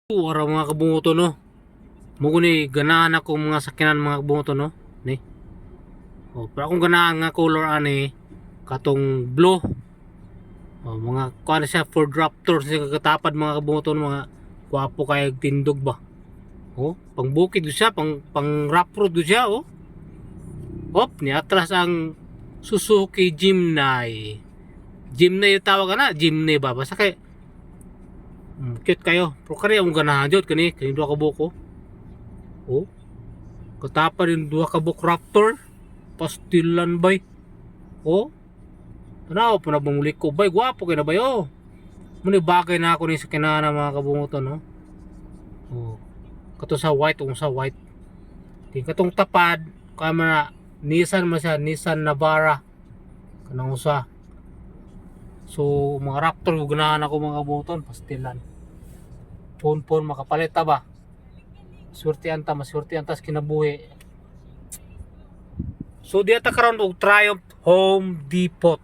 Wala mga kabungoto no. Mugo ni ganahan ako mga sakyanan mga kabungoto no. Ni. Oh, pero akong ganahan nga color ani katong blue. Oh, mga kuan siya Ford Raptor siya kakatapad mga kabungoto no, mga gwapo kay tindog ba. Oh, pang bukid siya, pang rough road siya oh. Hop, ni atras ang Suzuki Jimny. Jimny yung tawag na, Jimny ba? Basta kay cute kayo. Pero kani ang ganahan jud kani duha ka buko. Oh, katapa rin duha ka buko Raptor. Pastilan bay. Oh, tanaw pa na bumulik ko bay, gwapo kay na bay oh. Muni bagay na ako ni sa kinana mga kabunguton no. Oh, kato sa white ung sa white. Di katong tapad kamera Nissan man siya, Nissan Navara kanang usa. So mga Raptor ganahan ako mga kabunguton, pastilan. Pon makapalit ta ba? Surtian ta, masurtian tas kinabuhi. So diata karon og Triumph Home Depot.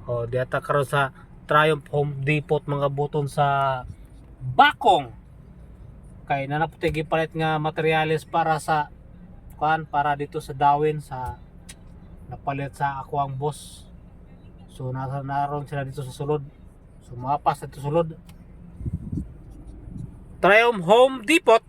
Oh, diata karon sa Triumph Home Depot mga buton sa Bakong. Kay nanaputi gipalit nga materyales para sa kuan, para dito sa Dawin sa napalit sa ako ang boss. So nasa naron sila dito sa sulod. So mapas dito sulod. Triumph Home Depot.